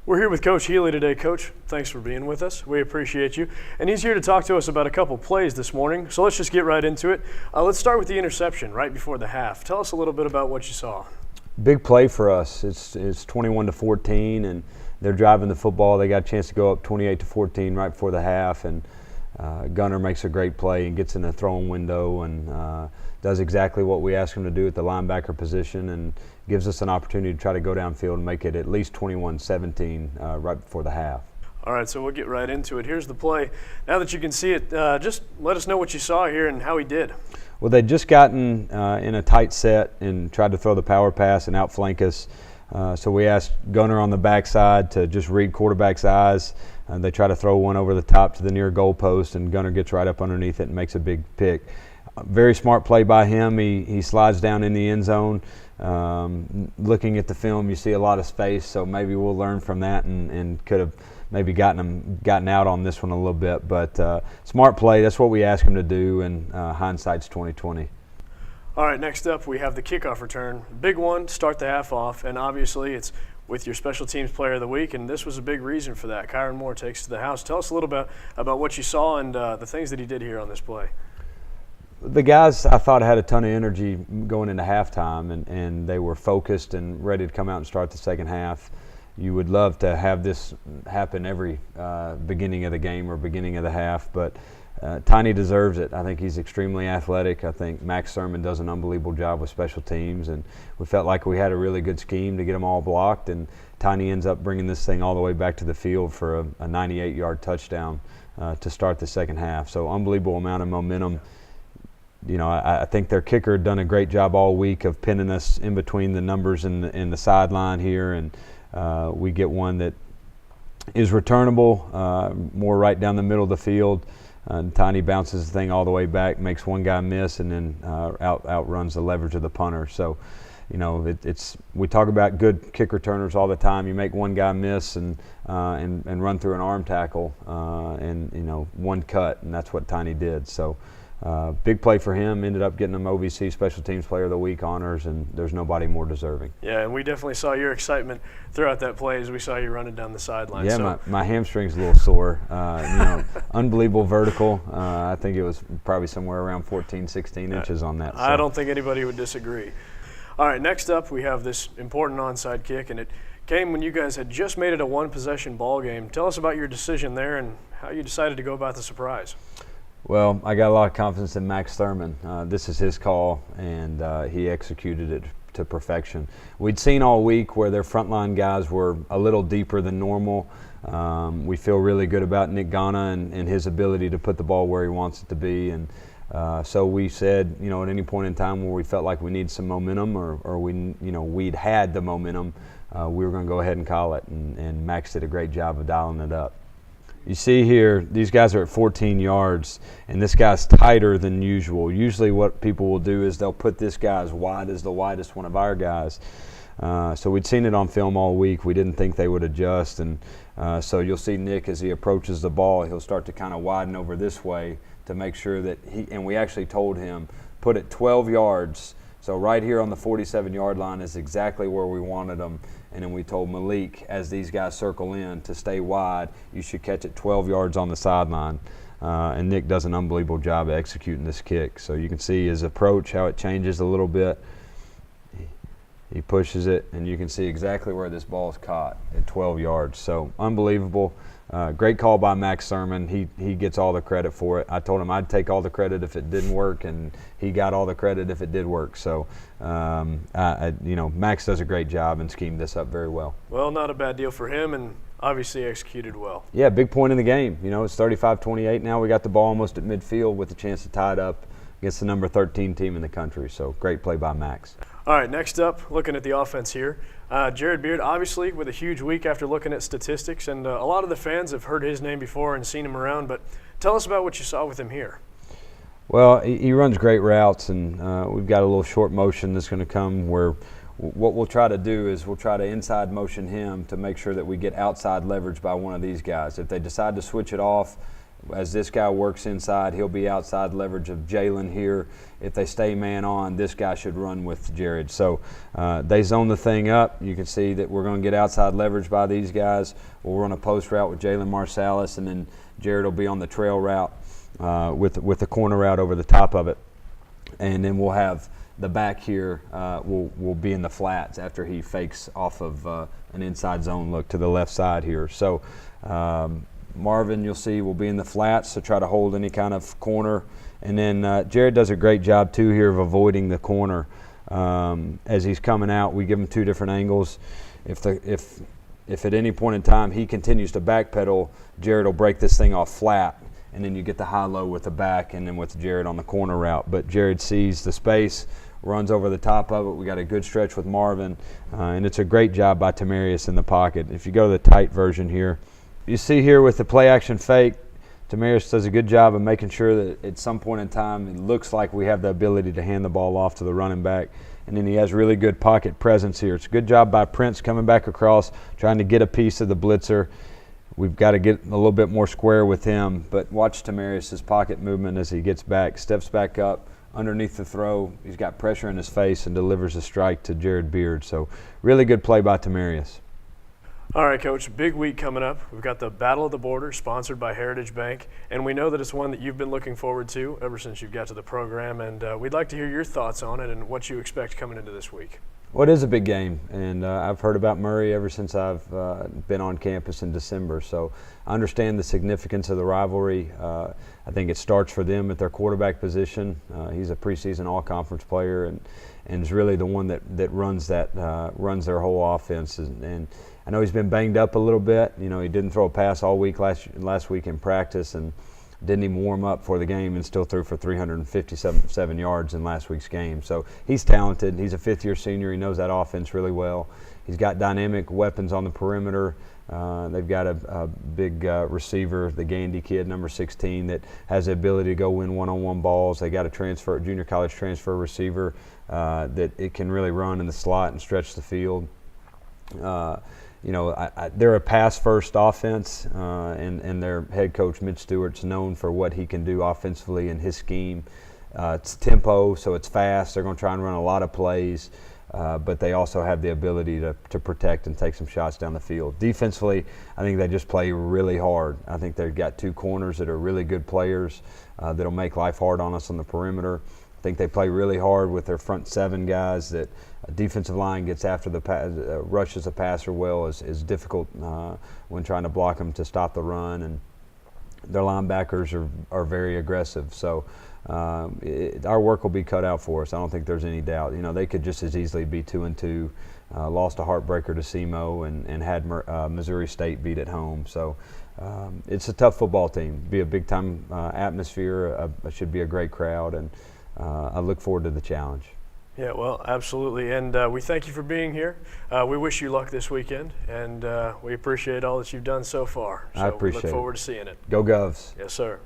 We're here with Coach Healy today. Coach, thanks for being with us. We appreciate you. And he's here to talk to us about a couple plays this morning. So let's just get right into it. Let's start with the interception right before the half. Tell us a little bit about what you saw. Big play for us. It's 21-14, and they're driving the football. They got a chance to go up 28-14 right before the half, and Gunner makes a great play and gets in the throwing window and does exactly what we asked him to do at the linebacker position, and gives us an opportunity to try to go downfield and make it at least 21-17 right before the half. All right, so we'll get right into it. Here's the play. Now that you can see it, just let us know what you saw here and how he did. Well, they'd just gotten in a tight set and tried to throw the power pass and outflank us. So we asked Gunner on the backside to just read quarterback's eyes. They try to throw one over the top to the near goal post, and Gunner gets right up underneath it and makes a big pick. Very smart play by him. He slides down in the end zone. Looking at the film, you see a lot of space, so maybe we'll learn from that and could have maybe gotten out on this one a little bit. But smart play, that's what we asked him to do, and hindsight's 20/20. All right, next up we have the kickoff return. Big one, start the half off, and obviously it's with your special teams player of the week, and this was a big reason for that. Kyron Moore takes to the house. Tell us a little bit about what you saw and the things that he did here on this play. The guys, I thought, had a ton of energy going into halftime, and they were focused and ready to come out and start the second half. You would love to have this happen every beginning of the game or beginning of the half, but Tiny deserves it. I think he's extremely athletic. I think Max Sermon does an unbelievable job with special teams, and we felt like we had a really good scheme to get them all blocked, and Tiny ends up bringing this thing all the way back to the field for a 98-yard touchdown to start the second half. So unbelievable amount of momentum. You know, I think their kicker had done a great job all week of pinning us in between the numbers in the sideline here, and we get one that is returnable, more right down the middle of the field. Tiny bounces the thing all the way back, makes one guy miss, and then outruns the leverage of the punter. So, you know, we talk about good kick returners all the time. You make one guy miss and run through an arm tackle, and you know, one cut, and that's what Tiny did. So. Big play for him, ended up getting him OVC Special Teams Player of the Week honors, and there's nobody more deserving. Yeah, and we definitely saw your excitement throughout that play as we saw you running down the sideline. Yeah, so. my hamstring's a little sore. You know, unbelievable vertical. I think it was probably somewhere around 14, 16 inches on that. So. I don't think anybody would disagree. All right, next up we have this important onside kick, and it came when you guys had just made it a one-possession ball game. Tell us about your decision there and how you decided to go about the surprise. Well, I got a lot of confidence in Max Thurman. This is his call, and he executed it to perfection. We'd seen all week where their frontline guys were a little deeper than normal. We feel really good about Nick Ghana and his ability to put the ball where he wants it to be. And so we said, you know, at any point in time where we felt like we needed some momentum or we'd had the momentum, we were going to go ahead and call it. And Max did a great job of dialing it up. You see here, these guys are at 14 yards, and this guy's tighter than usual. Usually what people will do is they'll put this guy as wide as the widest one of our guys. So we'd seen it on film all week. We didn't think they would adjust, and so you'll see Nick as he approaches the ball, he'll start to kind of widen over this way to make sure that and we actually told him, put it 12 yards. So right here on the 47-yard line is exactly where we wanted them. And then we told Malik, as these guys circle in, to stay wide. You should catch it 12 yards on the sideline. And Nick does an unbelievable job of executing this kick. So you can see his approach, how it changes a little bit. He pushes it, and you can see exactly where this ball is caught at 12 yards. So unbelievable. Great call by Max Sermon. He gets all the credit for it. I told him I'd take all the credit if it didn't work, and he got all the credit if it did work. So, Max does a great job and schemed this up very well. Well, not a bad deal for him, and obviously executed well. Yeah, big point in the game. You know, it's 35-28 now. We got the ball almost at midfield with a chance to tie it up against the number 13 team in the country. So great play by Max. All right, next up, looking at the offense here. Jared Beard, obviously, with a huge week after looking at statistics, and a lot of the fans have heard his name before and seen him around, but tell us about what you saw with him here. Well, he runs great routes, and we've got a little short motion that's going to come where what we'll try to do is we'll try to inside motion him to make sure that we get outside leverage by one of these guys. If they decide to switch it off, As this guy works inside, he'll be outside leverage of Jalen here. If they stay man on, this guy should run with Jared. So they zone the thing up. You can see that we're going to get outside leverage by these guys. We'll run a post route with Jalen Marsalis, and then Jared will be on the trail route with the corner route over the top of it. And then we'll have the back here will be in the flats after he fakes off of an inside zone look to the left side here. So Marvin, you'll see, will be in the flats to try to hold any kind of corner. And then Jared does a great job, too, here of avoiding the corner. As he's coming out, we give him two different angles. If at any point in time he continues to backpedal, Jared will break this thing off flat. And then you get the high-low with the back and then with Jared on the corner route. But Jared sees the space, runs over the top of it. We got a good stretch with Marvin. And it's a great job by Tamarius in the pocket. If you go to the tight version here, you see here with the play-action fake, Tamarius does a good job of making sure that at some point in time it looks like we have the ability to hand the ball off to the running back. And then he has really good pocket presence here. It's a good job by Prince coming back across, trying to get a piece of the blitzer. We've got to get a little bit more square with him. But watch Tamarius' pocket movement as he gets back, steps back up, underneath the throw. He's got pressure in his face and delivers a strike to Jared Beard. So really good play by Tamarius. All right, Coach, big week coming up. We've got the Battle of the Border sponsored by Heritage Bank, and we know that it's one that you've been looking forward to ever since you've got to the program, and we'd like to hear your thoughts on it and what you expect coming into this week. Well, it is a big game, and I've heard about Murray ever since I've been on campus in December, so I understand the significance of the rivalry. I think it starts for them at their quarterback position. He's a preseason all-conference player and is really the one that runs their whole offense. And I know he's been banged up a little bit. You know, he didn't throw a pass all week last week in practice and didn't even warm up for the game and still threw for 357 yards in last week's game. So he's talented. He's a fifth-year senior. He knows that offense really well. He's got dynamic weapons on the perimeter. They've got a big receiver, the Gandy kid, number 16, that has the ability to go win one-on-one balls. They got a junior college transfer receiver that it can really run in the slot and stretch the field. You know, they're a pass-first offense, and their head coach, Mitch Stewart's known for what he can do offensively in his scheme. It's tempo, so it's fast. They're going to try and run a lot of plays, but they also have the ability to protect and take some shots down the field. Defensively, I think they just play really hard. I think they've got two corners that are really good players that'll make life hard on us on the perimeter. I think they play really hard with their front seven guys that a defensive line gets after the rushes a passer well is difficult when trying to block them to stop the run, and their linebackers are very aggressive. So our work will be cut out for us. I don't think there's any doubt. You know, they could just as easily be 2-2, lost a heartbreaker to SEMO and had Missouri State beat at home. So it's a tough football team. Be a big-time atmosphere. It should be a great crowd, and I look forward to the challenge. Yeah, well, absolutely. And we thank you for being here. We wish you luck this weekend, and we appreciate all that you've done so far. So I appreciate it. We look forward to seeing it. Go Govs. Yes, sir.